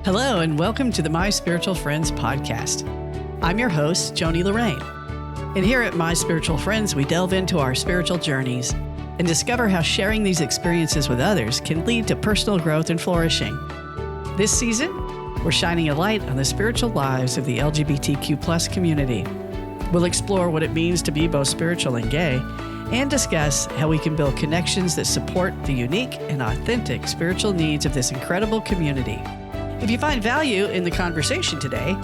Hello, and welcome to the My Spiritual Friends podcast. I'm your host, Joni Lorraine. And here at My Spiritual Friends, we delve into our spiritual journeys and discover how sharing these experiences with others can lead to personal growth and flourishing. This season, we're shining a light on the spiritual lives of the LGBTQ plus community. We'll explore what it means to be both spiritual and gay, and discuss how we can build connections that support the unique and authentic spiritual needs of this incredible community. If you find value in the conversation today,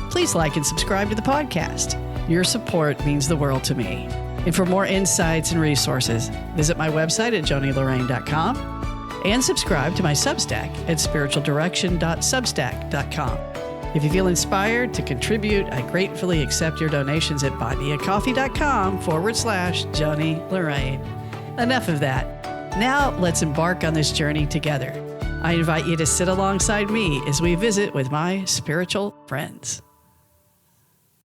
please like and subscribe to the podcast. Your support means the world to me. And for more insights and resources, visit my website at jonilorraine.com and subscribe to my Substack at spiritualdirection.substack.com. If you feel inspired to contribute, I gratefully accept your donations at buymeacoffee.com/Joni Lorraine. Enough of that. Now let's embark on this journey together. I invite you to sit alongside me as we visit with my spiritual friends.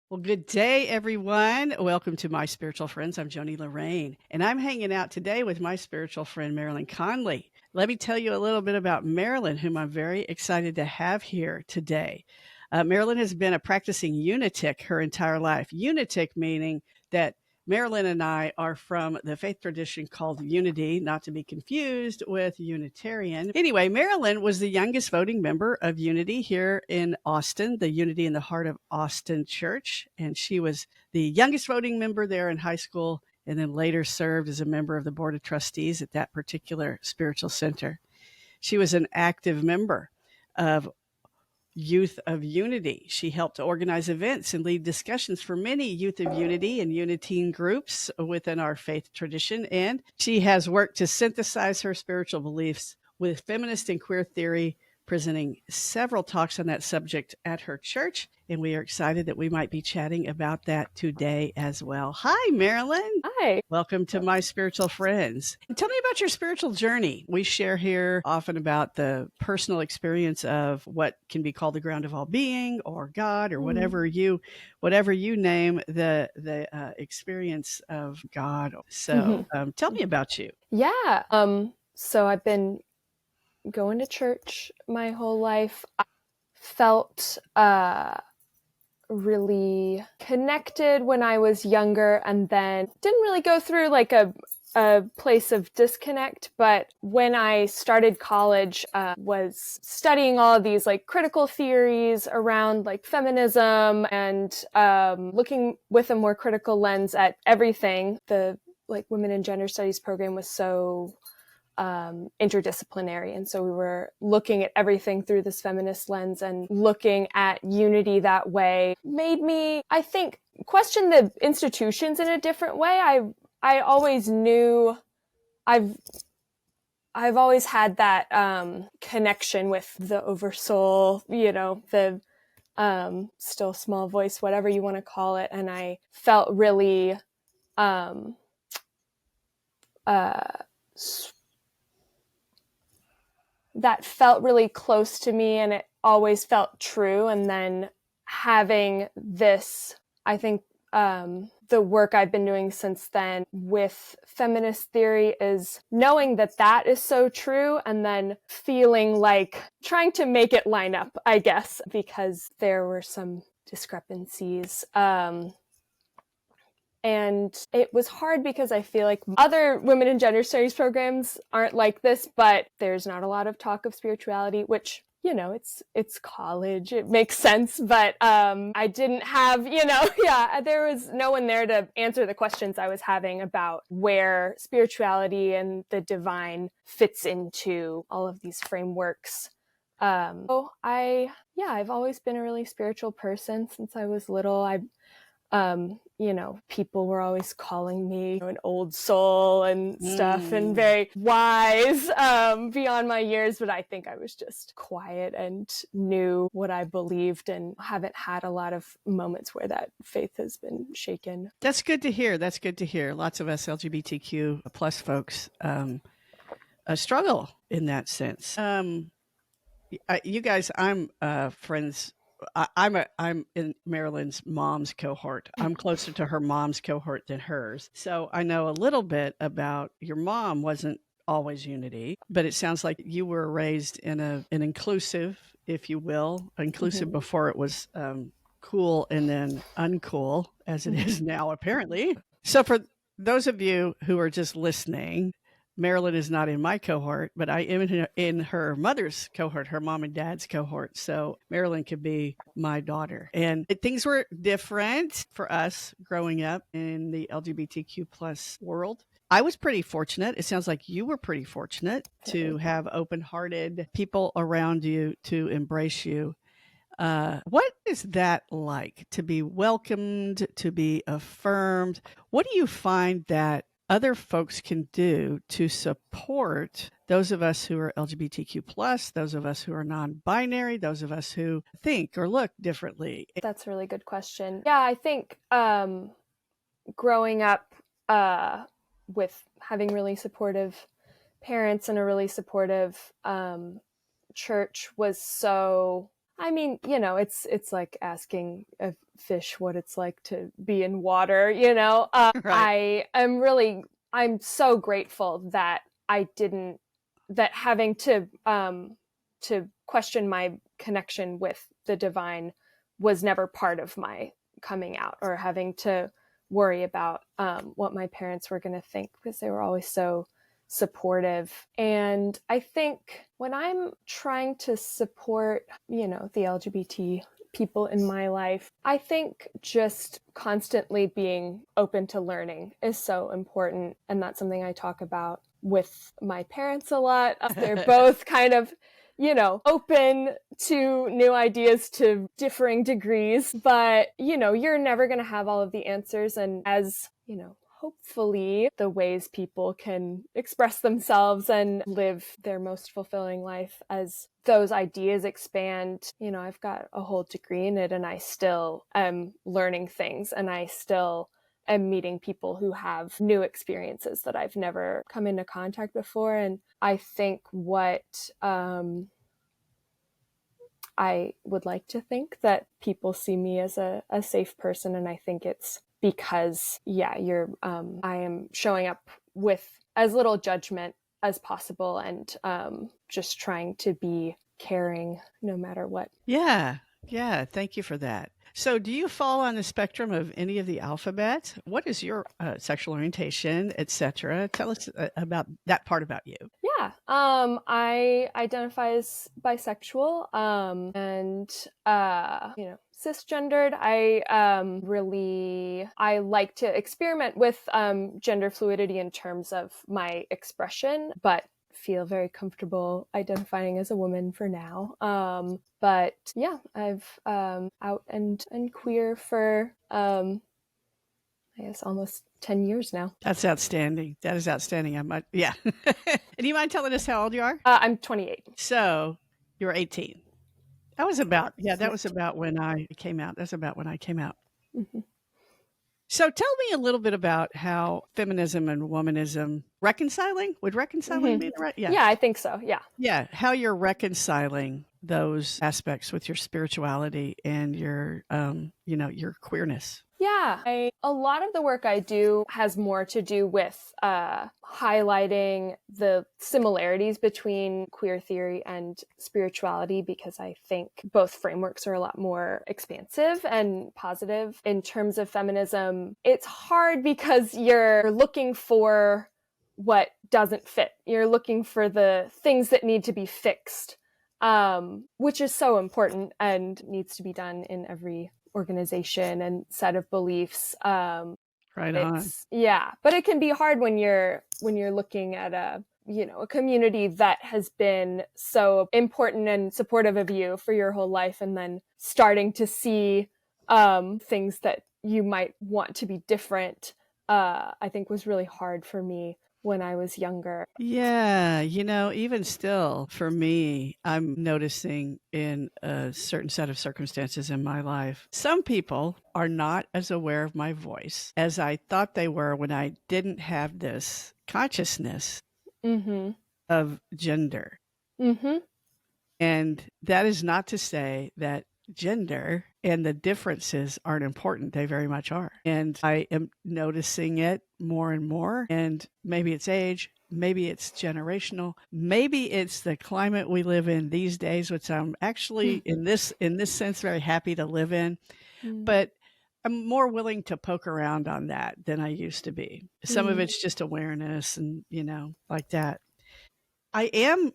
Well, good day, everyone. Welcome to My Spiritual Friends. I'm Joni Lorraine, and I'm hanging out today with my spiritual friend, Marilyn Connelly. Let me tell you a little bit about Marilyn, whom I'm very excited to have here today. Marilyn has been a practicing unitic her entire life. Unitic meaning that Marilyn and I are from the faith tradition called Unity, not to be confused with Unitarian. Anyway, Marilyn was the youngest voting member of Unity here in Austin, the Unity in the Heart of Austin Church. And she was the youngest voting member there in high school, and then later served as a member of the Board of Trustees at that particular spiritual center. She was an active member of Youth of Unity. She helped to organize events and lead discussions for many Youth of Unity and Unitine groups within our faith tradition. And she has worked to synthesize her spiritual beliefs with feminist and queer theory, presenting several talks on that subject at her church. And we are excited that we might be chatting about that today as well. Hi, Marilyn. Hi. Welcome to My Spiritual Friends. Tell me about your spiritual journey. We share here often about the personal experience of what can be called the ground of all being, or God, or whatever you name the experience of God. So tell me about you. Yeah. So I've been going to church my whole life. I felt really connected when I was younger, and then didn't really go through like a place of disconnect. But when I started college, was studying all of these like critical theories around like feminism, and looking with a more critical lens at everything. The like women and gender studies program was so interdisciplinary. And so we were looking at everything through this feminist lens, and looking at unity that way made me, I think, question the institutions in a different way. I always knew I've always had that connection with the oversoul, the still small voice, whatever you want to call it. And I felt really that felt really close to me, and it always felt true. And then having this, I think the work I've been doing since then with feminist theory is knowing that that is so true, and then feeling like trying to make it line up, I guess, because there were some discrepancies. And it was hard because I feel like other women and gender studies programs aren't like this, but there's not a lot of talk of spirituality, which, it's college. It makes sense. But I didn't have, there was no one there to answer the questions I was having about where spirituality and the divine fits into all of these frameworks. I've always been a really spiritual person since I was little. People were always calling me an old soul and stuff, and very wise beyond my years. But I think I was just quiet and knew what I believed, and haven't had a lot of moments where that faith has been shaken. That's good to hear. Lots of us LGBTQ plus folks struggle in that sense. You guys, I'm friends. I'm in Marilyn's mom's cohort. I'm closer to her mom's cohort than hers. So I know a little bit about your mom wasn't always unity, but it sounds like you were raised in an inclusive, if you will, inclusive before it was cool and then uncool as it is now, apparently. So for those of you who are just listening, Marilyn is not in my cohort, but I am in her mother's cohort, her mom and dad's cohort. So Marilyn could be my daughter. And things were different for us growing up in the LGBTQ plus world. I was pretty fortunate. It sounds like you were pretty fortunate to have open-hearted people around you to embrace you. What is that like to be welcomed, to be affirmed? What do you find that other folks can do to support those of us who are LGBTQ plus, those of us who are non-binary, those of us who think or look differently? That's a really good question. Yeah, I think growing up with having really supportive parents and a really supportive church was so, I mean, you know, it's like asking a fish what it's like to be in water, you know. Right. I'm so grateful that that having to question my connection with the divine was never part of my coming out, or having to worry about what my parents were going to think, because they were always so supportive. And I think when I'm trying to support, you know, the LGBT people in my life, I think just constantly being open to learning is so important. And that's something I talk about with my parents a lot. They're both kind of, you know, open to new ideas to differing degrees, but, you know, you're never going to have all of the answers. And as, you know, hopefully the ways people can express themselves and live their most fulfilling life, as those ideas expand, you know, I've got a whole degree in it and I still am learning things, and I still am meeting people who have new experiences that I've never come into contact before. And I think what I would like to think that people see me as a safe person, and I think it's because, yeah, I am showing up with as little judgment as possible, and just trying to be caring no matter what. Yeah. Yeah. Thank you for that. So do you fall on the spectrum of any of the alphabet? What is your sexual orientation, etc.? Tell us about that part about you. Yeah. I identify as bisexual, and, you know, cisgendered. I like to experiment with, gender fluidity in terms of my expression, but feel very comfortable identifying as a woman for now. But yeah, I've, out and queer for, I guess almost 10 years now. That's outstanding. That is outstanding. Yeah. And do you mind telling us how old you are? I'm 28. So you're 18. That was about when I came out. That's about when I came out. Mm-hmm. So tell me a little bit about how feminism and womanism reconciling. Would reconciling be the right? Yeah, I think so. Yeah. Yeah. How you're reconciling those aspects with your spirituality and your, your queerness. Yeah, a lot of the work I do has more to do with highlighting the similarities between queer theory and spirituality, because I think both frameworks are a lot more expansive and positive. In terms of feminism, it's hard because you're looking for what doesn't fit. You're looking for the things that need to be fixed, which is so important and needs to be done in every organization and set of beliefs. Right on. Yeah, but it can be hard when you're looking at a community that has been so important and supportive of you for your whole life, and then starting to see things that you might want to be different. I think was really hard for me when I was younger. Yeah, even still, for me, I'm noticing in a certain set of circumstances in my life, some people are not as aware of my voice as I thought they were when I didn't have this consciousness of gender. And that is not to say that gender and the differences aren't important. They very much are. And I am noticing it more and more. And maybe it's age, maybe it's generational, maybe it's the climate we live in these days, which I'm actually in this sense very happy to live in. Mm. But I'm more willing to poke around on that than I used to be. Some of it's just awareness and, like that. I am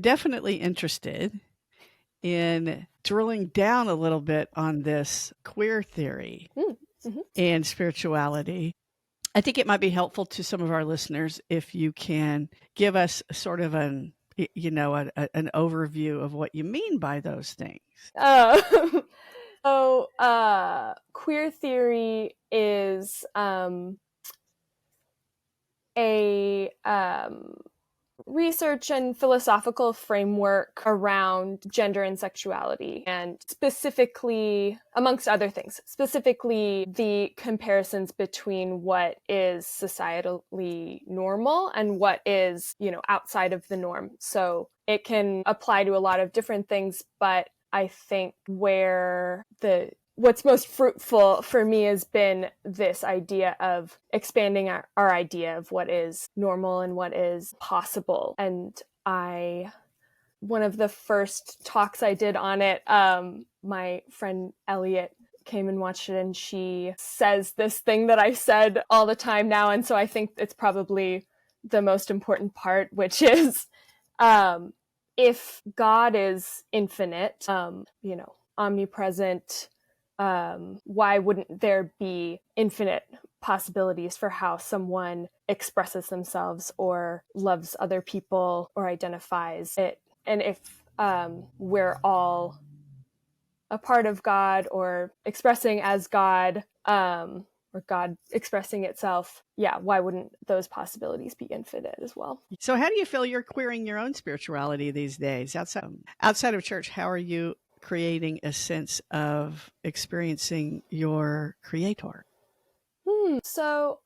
definitely interested in drilling down a little bit on this queer theory and spirituality. I think it might be helpful to some of our listeners if you can give us sort of an overview of what you mean by those things. Queer theory is a research and philosophical framework around gender and sexuality, and specifically, amongst other things, specifically the comparisons between what is societally normal and what is, outside of the norm. So it can apply to a lot of different things, but I think what's most fruitful for me has been this idea of expanding our idea of what is normal and what is possible. And one of the first talks I did on it, my friend Elliot came and watched it, and she says this thing that I said all the time now. And so I think it's probably the most important part, which is, if God is infinite, omnipresent, why wouldn't there be infinite possibilities for how someone expresses themselves or loves other people or identifies it? And if we're all a part of God or expressing as God, or God expressing itself, why wouldn't those possibilities be infinite as well? So how do you feel you're queering your own spirituality these days? Outside of church, how are you creating a sense of experiencing your creator? So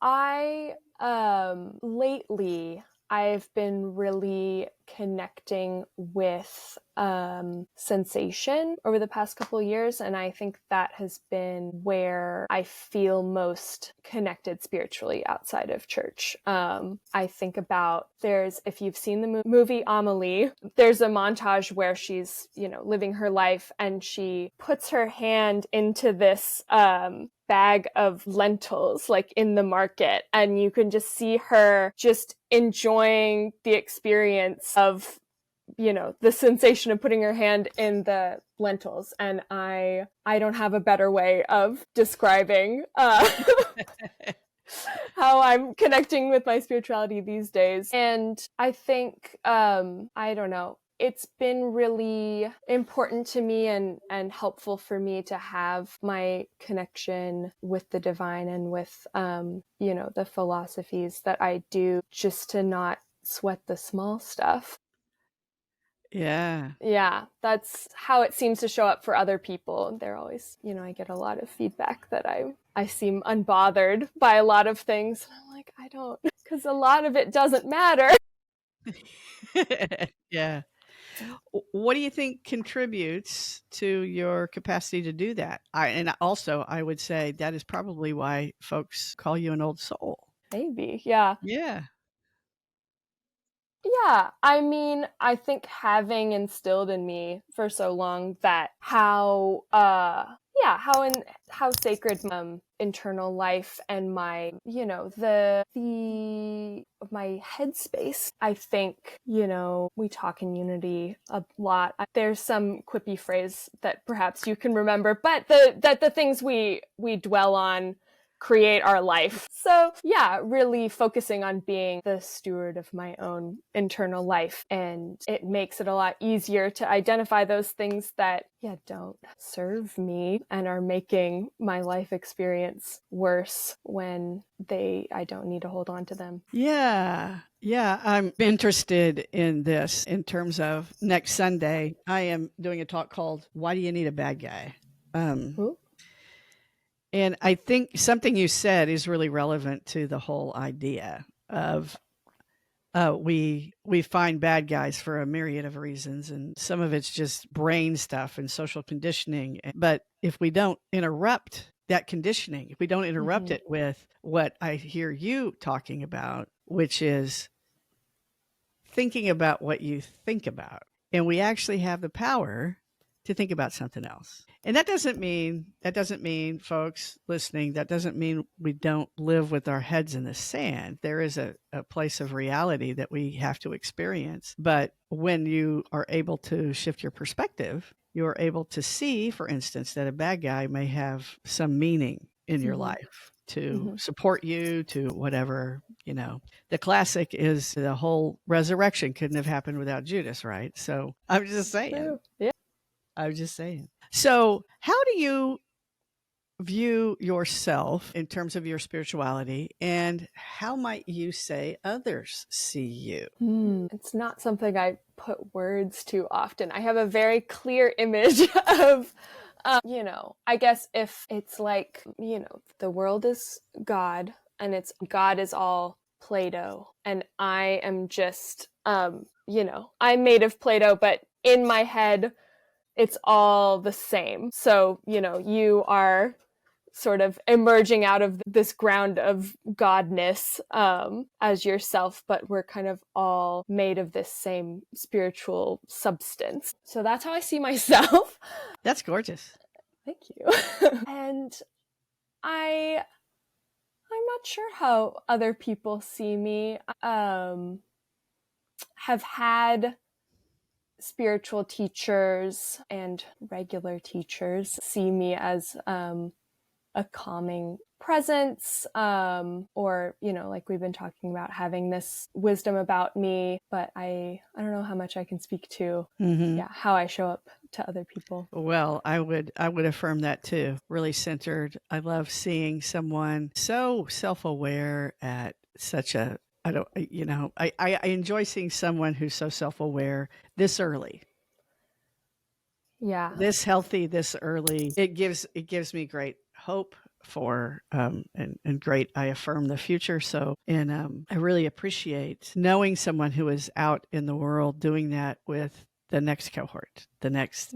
lately I've been really connecting with sensation over the past couple of years, and I think that has been where I feel most connected spiritually outside of church. I think about, if you've seen the movie Amelie, there's a montage where she's, living her life, and she puts her hand into this bag of lentils like in the market, and you can just see her just enjoying the experience of the sensation of putting her hand in the lentils. And I don't have a better way of describing how I'm connecting with my spirituality these days. And I think I don't know, it's been really important to me and helpful for me to have my connection with the divine and with, the philosophies that I do, just to not sweat the small stuff. Yeah. Yeah, that's how it seems to show up for other people. They're always, I get a lot of feedback that I seem unbothered by a lot of things. And I'm like, I don't, because a lot of it doesn't matter. Yeah. What do you think contributes to your capacity to do that? And also, I would say that is probably why folks call you an old soul. Maybe, yeah. Yeah. Yeah, I mean, I think having instilled in me for so long that how sacred internal life and my, my headspace. I think, we talk in unity a lot. There's some quippy phrase that perhaps you can remember, but the things we dwell on create our life. So yeah, really focusing on being the steward of my own internal life. And it makes it a lot easier to identify those things that, don't serve me and are making my life experience worse when I don't need to hold on to them. Yeah. Yeah. I'm interested in this in terms of next Sunday. I am doing a talk called Why Do You Need a Bad Guy? And I think something you said is really relevant to the whole idea of we find bad guys for a myriad of reasons, and some of it's just brain stuff and social conditioning. But if we don't interrupt that conditioning, if we don't interrupt it with what I hear you talking about, which is thinking about what you think about. And we actually have the power to think about something else. And that doesn't mean, folks listening, that doesn't mean we don't live with our heads in the sand. There is a place of reality that we have to experience. But when you are able to shift your perspective, you are able to see, for instance, that a bad guy may have some meaning in your life to support you, to whatever, The classic is the whole resurrection couldn't have happened without Judas, right? So I'm just saying. True. Yeah. I'm just saying. So how do you view yourself in terms of your spirituality, and how might you say others see you? It's not something I put words to often. I have a very clear image of, I guess if it's like, the world is God and God is all Play-Doh and I am just, I'm made of Play-Doh, but in my head, it's all the same. So, you are sort of emerging out of this ground of godness as yourself, but we're kind of all made of this same spiritual substance. So that's how I see myself. That's gorgeous. Thank you. And I'm not sure how other people see me. Have had spiritual teachers and regular teachers see me as a calming presence, or, like we've been talking about, having this wisdom about me, but I don't know how much I can speak to how I show up to other people. Well, I would affirm that too. Really centered. I love seeing someone so self-aware at such a, I enjoy seeing someone who's so self-aware this early. Yeah. This healthy, this early. It gives me great hope for and great, I affirm the future. So, and I really appreciate knowing someone who is out in the world doing that with the next cohort, the next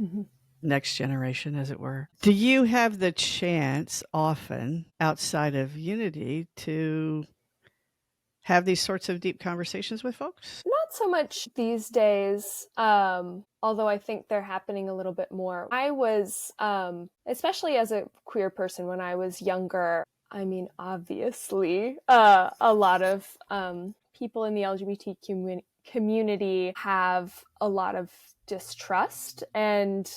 next generation, as it were. Do you have the chance often outside of Unity to have these sorts of deep conversations with folks? Not so much these days, although I think they're happening a little bit more. I was, especially as a queer person when I was younger, obviously, a lot of people in the LGBTQ community have a lot of distrust and,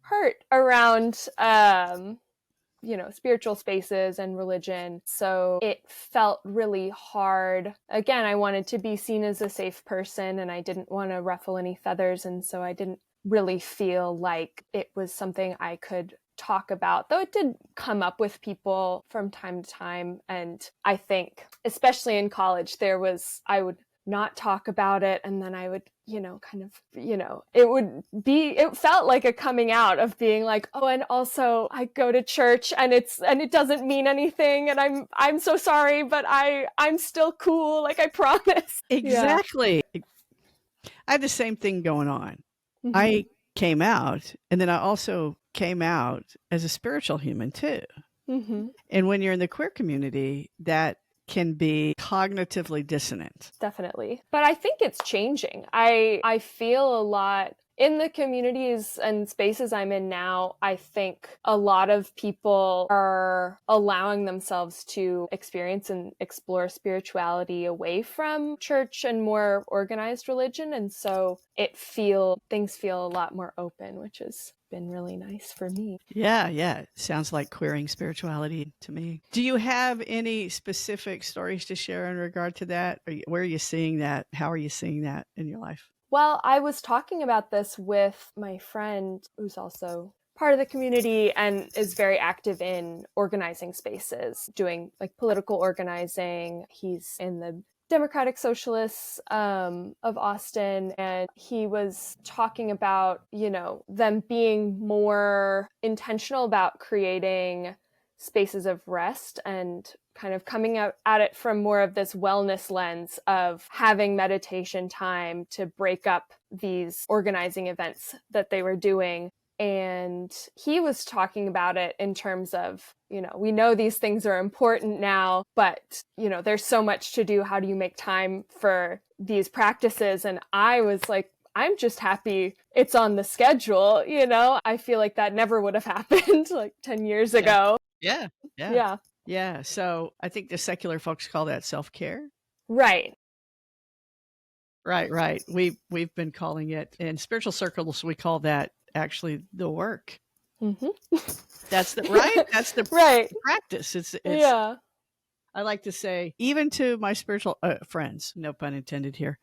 hurt around spiritual spaces and religion. So it felt really hard. Again, I wanted to be seen as a safe person and I didn't want to ruffle any feathers. And so I didn't really feel like it was something I could talk about, though it did come up with people from time to time. And I think, especially in college, I would not talk about it. And then I would, it felt like a coming out of being like, oh, and also I go to church and it doesn't mean anything. And I'm so sorry, but I'm still cool. Like I promise. Exactly. Yeah. I had the same thing going on. I came out, and then I also came out as a spiritual human too. And when you're in the queer community, that can be cognitively dissonant. Definitely. But I think it's changing. I feel a lot in the communities and spaces I'm in now. I think a lot of people are allowing themselves to experience and explore spirituality away from church and more organized religion. And so things feel a lot more open, which has been really nice for me. Yeah. Sounds like queering spirituality to me. Do you have any specific stories to share in regard to that? Where are you seeing that? How are you seeing that in your life? Well, I was talking about this with my friend who's also part of the community and is very active in organizing spaces, doing like political organizing. He's in the Democratic Socialists of Austin, and he was talking about, them being more intentional about creating spaces of rest and kind of coming out at it from more of this wellness lens of having meditation time to break up these organizing events that they were doing. And he was talking about it in terms of, we know these things are important now, but, there's so much to do. How do you make time for these practices? And I was like, I'm just happy it's on the schedule. I feel like that never would have happened like 10 years ago. Yeah. Yeah. Yeah. Yeah. So I think the secular folks call that self-care. Right. Right. We've been calling it in spiritual circles. We call that actually the work. Mm-hmm. That's the right. That's the right practice. It's yeah. I like to say, even to my spiritual friends, no pun intended here.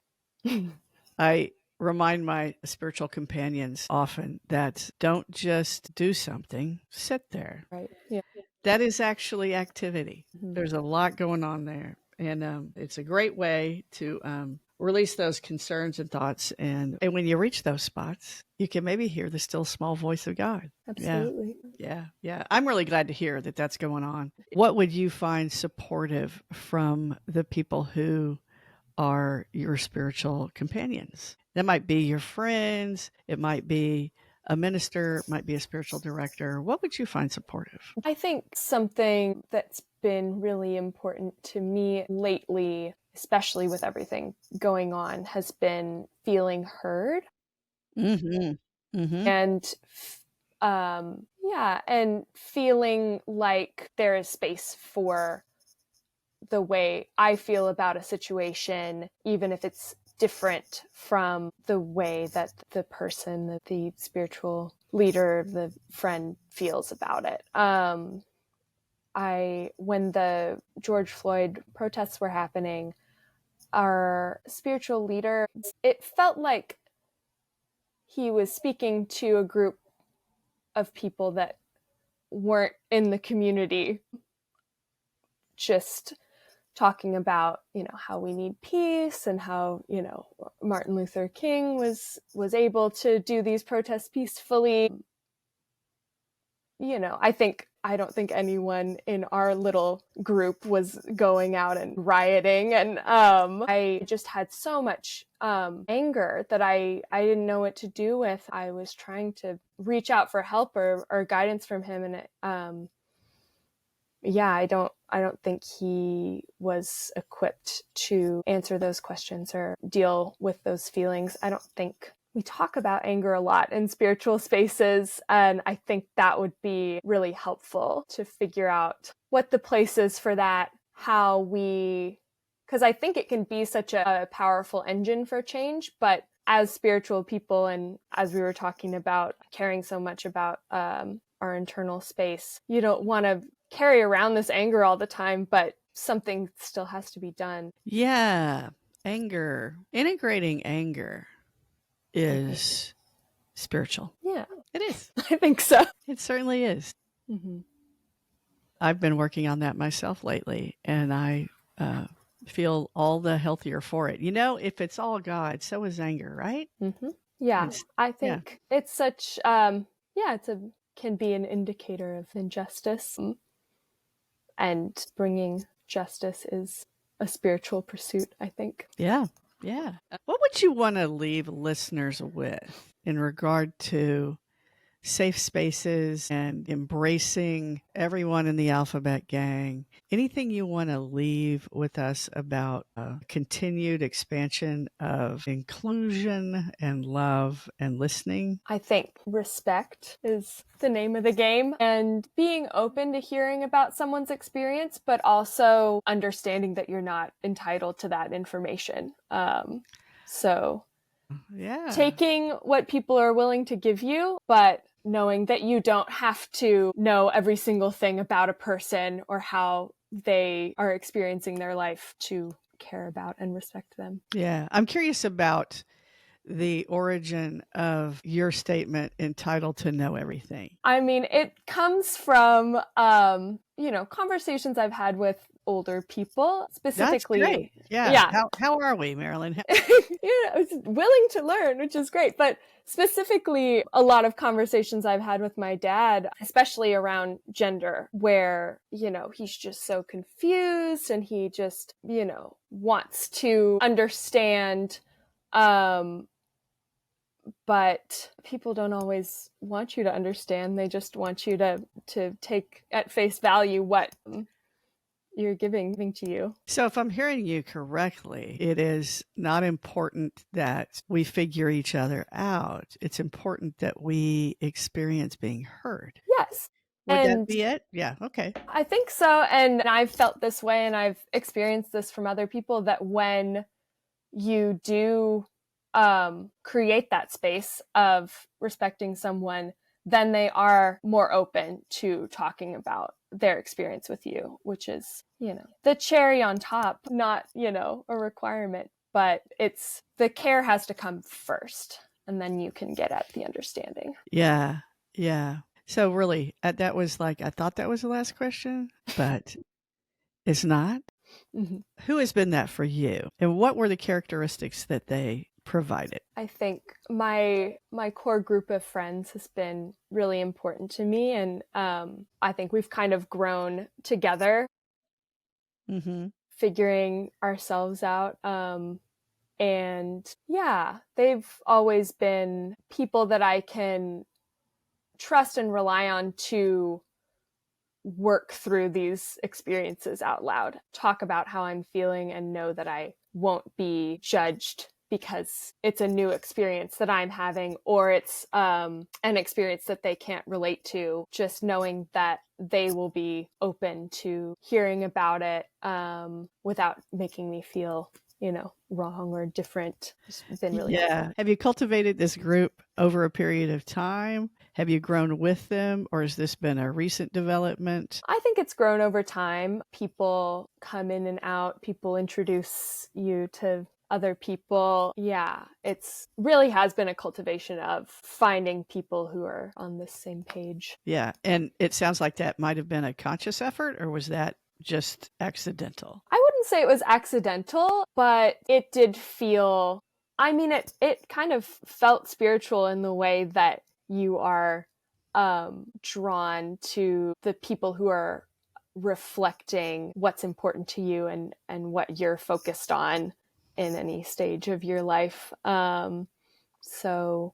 I remind my spiritual companions often that don't just do something, sit there. Right. Yeah. That is actually activity. Mm-hmm. There's a lot going on there. And it's a great way to release those concerns and thoughts. And when you reach those spots, you can maybe hear the still small voice of God. Absolutely. Yeah. I'm really glad to hear that that's going on. What would you find supportive from the people who are your spiritual companions? That might be your friends. It might be a minister, it might be a spiritual director. What would you find supportive? I think something that's been really important to me lately, especially with everything going on, has been feeling heard. Mm-hmm. Mm-hmm. And and feeling like there is space for the way I feel about a situation, even if it's different from the way that the person, that the spiritual leader, the friend feels about it. When the George Floyd protests were happening, our spiritual leader, it felt like he was speaking to a group of people that weren't in the community, just talking about, how we need peace and how, Martin Luther King was able to do these protests peacefully. I don't think anyone in our little group was going out and rioting. And I just had so much anger that I didn't know what to do with. I was trying to reach out for help or guidance from him. And I don't think he was equipped to answer those questions or deal with those feelings. I don't think we talk about anger a lot in spiritual spaces, and I think that would be really helpful to figure out what the place is for that, because I think it can be such a powerful engine for change, but as spiritual people, and as we were talking about caring so much about our internal space, you don't want to carry around this anger all the time, but something still has to be done. Yeah. Anger. Integrating anger is spiritual. Yeah. It is. I think so. It certainly is. Mm-hmm. I've been working on that myself lately, and I feel all the healthier for it. If it's all God, so is anger, right? Mm-hmm. Yeah. I think it's such, can be an indicator of injustice. And bringing justice is a spiritual pursuit, I think. Yeah. What would you want to leave listeners with in regard to safe spaces and embracing everyone in the alphabet gang? Anything you want to leave with us about continued expansion of inclusion and love and listening? I think respect is the name of the game, and being open to hearing about someone's experience, but also understanding that you're not entitled to that information. Taking what people are willing to give you, but knowing that you don't have to know every single thing about a person or how they are experiencing their life to care about and respect them. Yeah. I'm curious about the origin of your statement, entitled to know everything. I mean, it comes from, conversations I've had with older people, specifically. That's great. Yeah. How are we, Marilyn? It's willing to learn, which is great. But specifically, a lot of conversations I've had with my dad, especially around gender, where, he's just so confused and he just, wants to understand but people don't always want you to understand. They just want you to take at face value what you're giving to you. So if I'm hearing you correctly, it is not important that we figure each other out. It's important that we experience being heard. Yes. Would that be it? Yeah. Okay. I think so. And I've felt this way, and I've experienced this from other people, that when you do create that space of respecting someone, then they are more open to talking about their experience with you, which is, the cherry on top, not, a requirement, but it's the care has to come first, and then you can get at the understanding. Yeah. Yeah. So really, that was I thought that was the last question, but it's not. Mm-hmm. Who has been that for you? And what were the characteristics that they provided? I think my core group of friends has been really important to me. And I think we've kind of grown together, figuring ourselves out. And yeah, they've always been people that I can trust and rely on to work through these experiences out loud, talk about how I'm feeling, and know that I won't be judged because it's a new experience that I'm having, or it's an experience that they can't relate to. Just knowing that they will be open to hearing about it without making me feel wrong or different. It's been really helpful. Have you cultivated this group over a period of time? Have you grown with them, or has this been a recent development? I think it's grown over time. People come in and out. People introduce you to other people. Yeah, it's really has been a cultivation of finding people who are on the same page. Yeah, and it sounds like that might have been a conscious effort, or was that just accidental? I wouldn't say it was accidental, but it did feel, it kind of felt spiritual in the way that you are drawn to the people who are reflecting what's important to you and what you're focused on in any stage of your life. So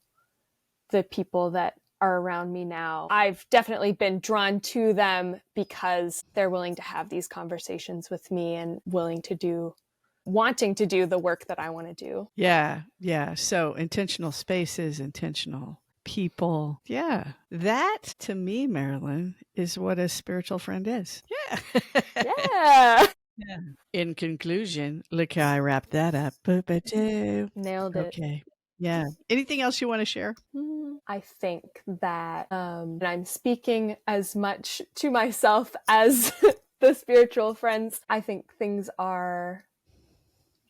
the people that are around me now, I've definitely been drawn to them because they're willing to have these conversations with me and wanting to do the work that I want to do. Yeah. So intentional spaces, intentional people. Yeah. That to me, Marilyn, is what a spiritual friend is. Yeah. Yeah. Yeah. In conclusion, look how I wrapped that up. Nailed it. Okay. Yeah. Anything else you want to share? I think that I'm speaking as much to myself as the spiritual friends. I think things are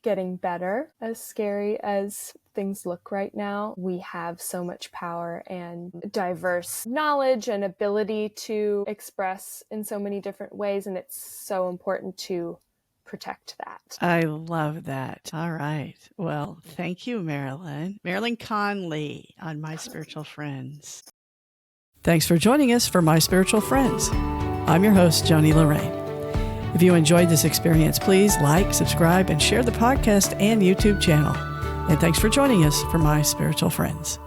getting better, as scary as things look right now. We have so much power and diverse knowledge and ability to express in so many different ways, and it's so important to protect that. I love that. All right. Well, thank you, Marilyn. Marilyn Connelly on My Spiritual Friends. Thanks for joining us for My Spiritual Friends. I'm your host, Joni Lorraine. If you enjoyed this experience, please like, subscribe, and share the podcast and YouTube channel. And thanks for joining us for My Spiritual Friends.